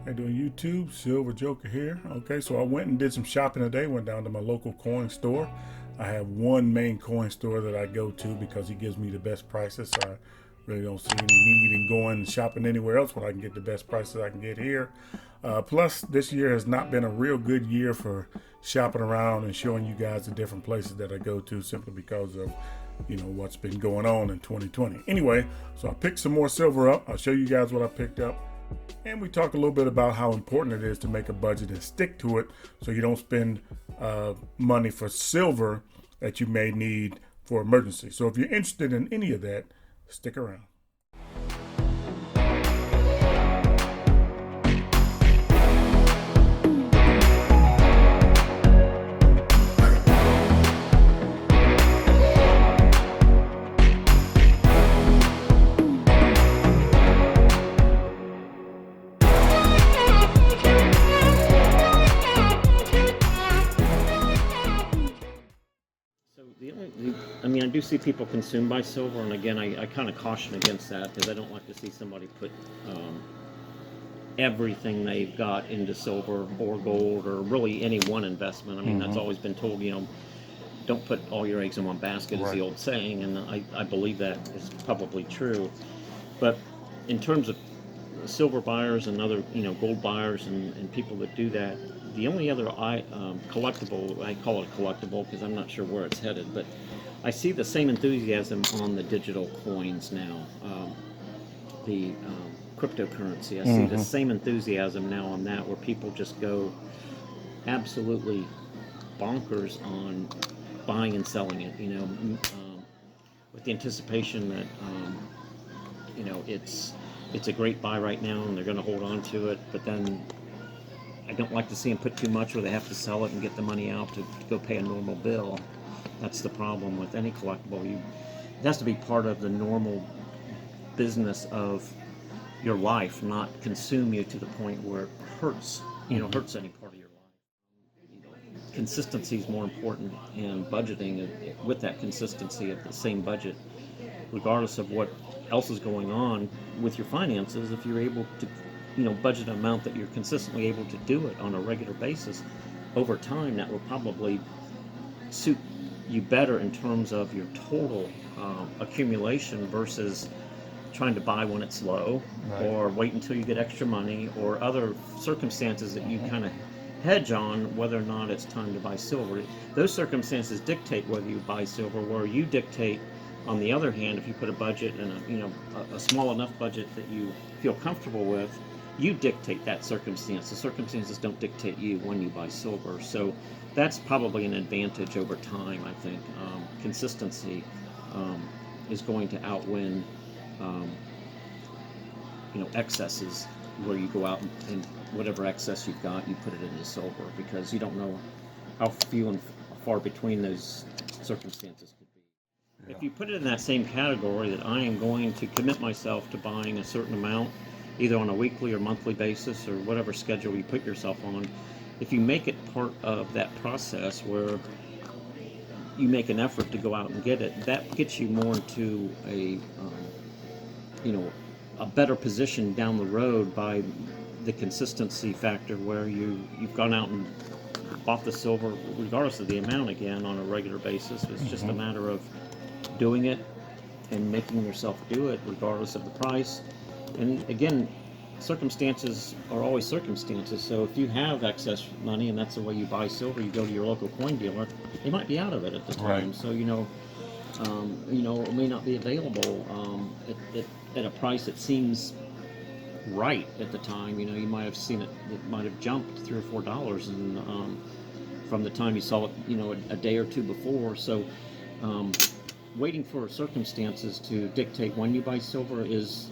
Hey, doing YouTube, Silver Joker here. Okay, so I went and did some shopping today. Went down to my local coin store. I have one main coin store that I go to because he gives me the best prices. So I really don't see any need in going and shopping anywhere else when I can get the best prices I can get here. Plus, this year has not been a real good year for shopping around and showing you guys the different places that I go to simply because of what's been going on in 2020. Anyway, so I picked some more silver up. I'll show you guys what I picked up. And we talk a little bit about how important it is to make a budget and stick to it so you don't spend money for silver that you may need for emergency. So if you're interested in any of that, stick around. I do see people consumed by silver, and again, I kind of caution against that because I don't like to see somebody put everything they've got into silver or gold or really any one investment. I mean, that's always been told, don't put all your eggs in one basket, is the old saying, and I believe that is probably true. But in terms of silver buyers and other, gold buyers and people that do that, the only other collectible, I call it a collectible because I'm not sure where it's headed, but I see the same enthusiasm on the digital coins now, the cryptocurrency. I see the same enthusiasm now on that, where people just go absolutely bonkers on buying and selling it, with the anticipation that, it's a great buy right now and they're going to hold on to it, but then I don't like to see them put too much or they have to sell it and get the money out to go pay a normal bill. That's the problem with any collectible. It has to be part of the normal business of your life, not consume you to the point where it hurts, hurts any part of your life. Consistency is more important, and budgeting with that consistency of the same budget, regardless of what else is going on with your finances. If you're able to, budget an amount that you're consistently able to do it on a regular basis, over time, that will probably suit you better in terms of your total accumulation versus trying to buy when it's low, or wait until you get extra money, or other circumstances that you kind of hedge on whether or not it's time to buy silver. Those circumstances dictate whether you buy silver, where you dictate, on the other hand, if you put a budget and a small enough budget that you feel comfortable with, you dictate that circumstance. The circumstances don't dictate you when you buy silver. So that's probably an advantage over time, I think. Consistency is going to outwin, excesses, where you go out and whatever excess you've got, you put it into silver, because you don't know how few and far between those circumstances could be. If you put it in that same category, that I am going to commit myself to buying a certain amount, either on a weekly or monthly basis, or whatever schedule you put yourself on, if you make it part of that process where you make an effort to go out and get it, that gets you more into a better position down the road by the consistency factor, where you've gone out and bought the silver regardless of the amount again on a regular basis. It's just a matter of doing it and making yourself do it regardless of the price. And again, circumstances are always circumstances. So if you have excess money and that's the way you buy silver, you go to your local coin dealer, they might be out of it at the time. So it may not be available at a price that seems right at the time. You might have seen it might have jumped $3 or $4 and from the time you saw it a day or two before. So waiting for circumstances to dictate when you buy silver is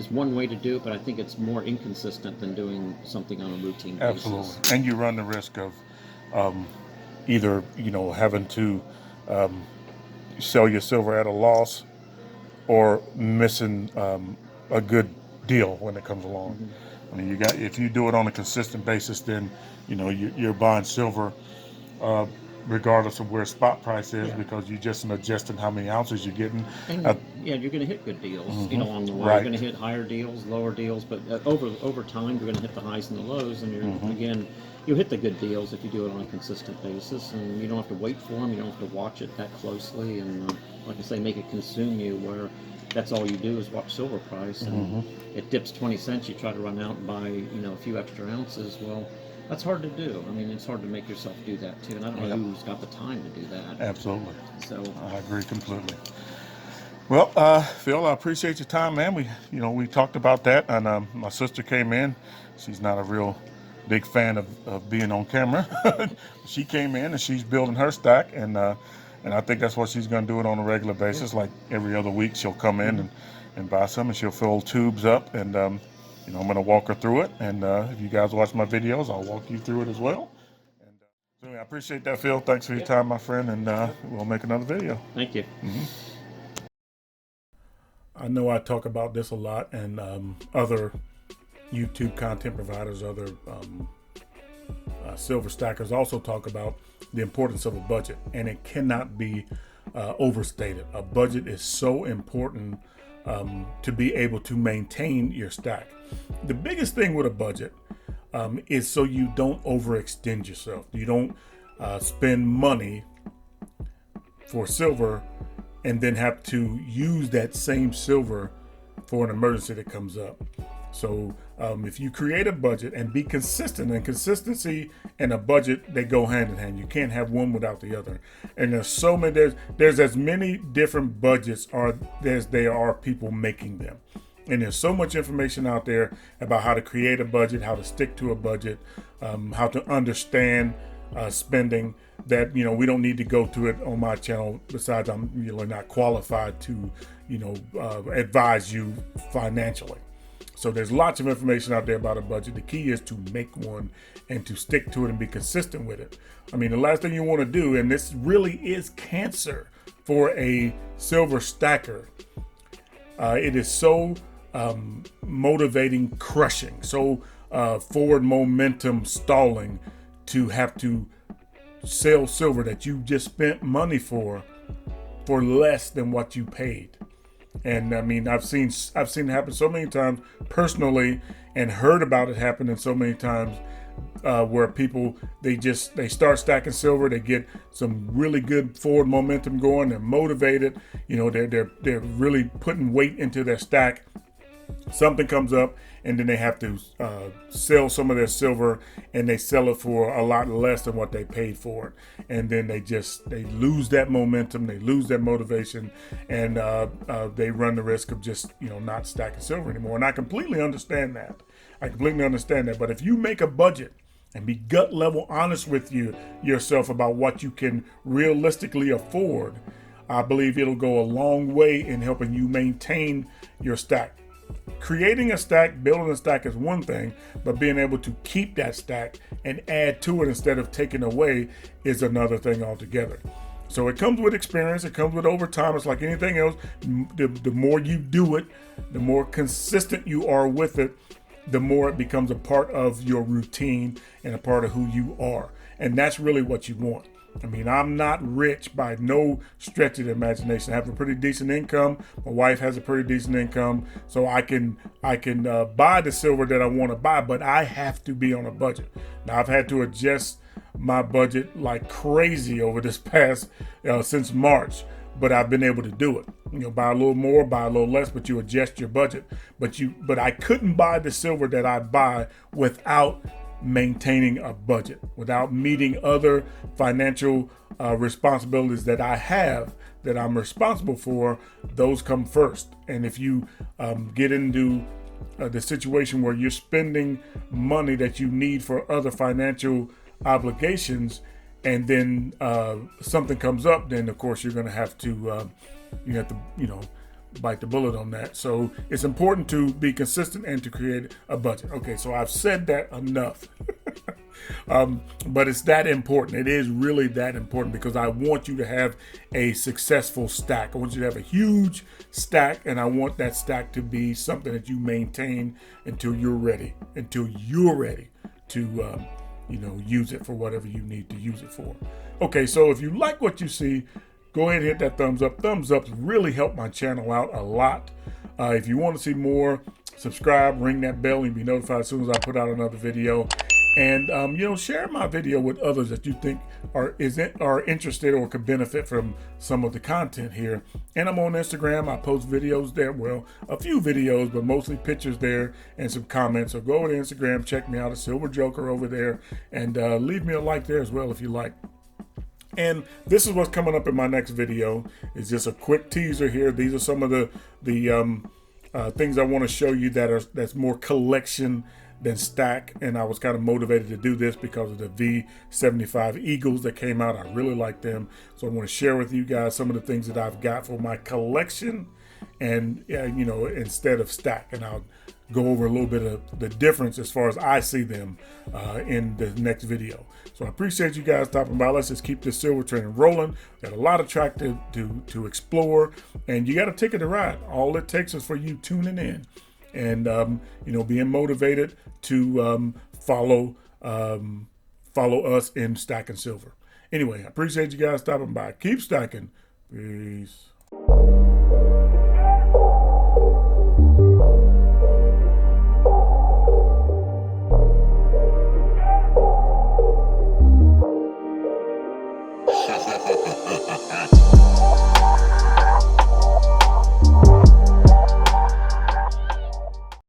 one way to do it, but I think it's more inconsistent than doing something on a routine basis. Absolutely. And you run the risk of either having to sell your silver at a loss, or missing a good deal when it comes along. I mean, if you do it on a consistent basis, then you're buying silver regardless of where spot price is, because you're just adjusting how many ounces you're getting. yeah, you're going to hit good deals, you know, along the way. Right. You're going to hit higher deals, lower deals, but over time, you're going to hit the highs and the lows, and you're again, you hit the good deals if you do it on a consistent basis, and you don't have to wait for them. You don't have to watch it that closely, and like I say, make it consume you where that's all you do is watch silver price, and it dips 20 cents. You try to run out and buy, you know, a few extra ounces. Well, that's hard to do. I mean, it's hard to make yourself do that too, and I don't know who's got the time to do that. Absolutely. So I agree completely. Well, Phil, I appreciate your time, man. We talked about that, and my sister came in. She's not a real big fan of being on camera. She came in and she's building her stack, and I think that's what she's going to do it on a regular basis. Like every other week, she'll come in and buy some, and she'll fill tubes up, and I'm going to walk her through it. And if you guys watch my videos, I'll walk you through it as well. And so I appreciate that, Phil. Thanks for your time, my friend, and we'll make another video. thank you. I know I talk about this a lot, and other YouTube content providers, other silver stackers also talk about the importance of a budget, and it cannot be overstated. A budget is so important to be able to maintain your stack. The biggest thing with a budget is so you don't overextend yourself. You don't spend money for silver and then have to use that same silver for an emergency that comes up. So if you create a budget and be consistent, and consistency and a budget, they go hand in hand. You can't have one without the other. And there's so many, there's as many different budgets as there are people making them. And there's so much information out there about how to create a budget, how to stick to a budget, how to understand spending, that we don't need to go through it on my channel. Besides, I'm really not qualified to advise you financially. So there's lots of information out there about a budget. The key is to make one and to stick to it and be consistent with it. I mean, the last thing you want to do, and this really is cancer for a silver stacker, it is so motivating crushing, so forward momentum stalling to have to sell silver that you just spent money for less than what you paid. And I mean, I've seen it happen so many times personally, and heard about it happening so many times where people they start stacking silver, they get some really good forward momentum going, they're motivated, they're really putting weight into their stack. Something comes up, and then they have to sell some of their silver, and they sell it for a lot less than what they paid for it. And then they lose that momentum, they lose that motivation, and they run the risk of just not stacking silver anymore. And I completely understand that. But if you make a budget and be gut level honest with yourself about what you can realistically afford, I believe it'll go a long way in helping you maintain your stack. Creating a stack, building a stack is one thing, but being able to keep that stack and add to it instead of taking away is another thing altogether. So it comes with experience, it comes with overtime. It's like anything else. The more you do it, the more consistent you are with it, the more it becomes a part of your routine and a part of who you are. And that's really what you want. I mean, I'm not rich by no stretch of the imagination. I have a pretty decent income. My wife has a pretty decent income, so I can buy the silver that I want to buy, but I have to be on a budget. Now, I've had to adjust my budget like crazy over this past since March, but I've been able to do it. Buy a little more, buy a little less, but you adjust your budget. But I couldn't buy the silver that I buy without maintaining a budget, without meeting other financial responsibilities that I have, that I'm responsible for. Those come first. And if you get into the situation where you're spending money that you need for other financial obligations, and then something comes up, then of course you're going to have to bite the bullet on that. So it's important to be consistent and to create a budget. Okay, so I've said that enough. But it's that important. It is really that important, because I want you to have a successful stack. I want you to have a huge stack, and I want that stack to be something that you maintain until you're ready to use it for whatever you need to use it for. Okay, so if you like what you see, go ahead and hit that thumbs up. Thumbs ups really help my channel out a lot. If you want to see more, subscribe, ring that bell, and be notified as soon as I put out another video. And share my video with others that you think are interested or could benefit from some of the content here. And I'm on Instagram. I post videos there. Well, a few videos, but mostly pictures there and some comments. So go to Instagram, check me out, a Silver Joker over there, and leave me a like there as well if you like. And this is what's coming up in my next video. It's just a quick teaser here. These are some of the things I want to show you that's more collection than stack, and I was kind of motivated to do this because of the V75 Eagles that came out. I really like them, so I want to share with you guys some of the things that I've got for my collection, and instead of stack. And I'll go over a little bit of the difference as far as I see them in the next video. So I appreciate you guys stopping by. Let's just keep this silver train rolling. Got a lot of track to explore, and you got a ticket to ride. All it takes is for you tuning in and being motivated to follow us in stacking silver. Anyway, I appreciate you guys stopping by. Keep stacking. Peace.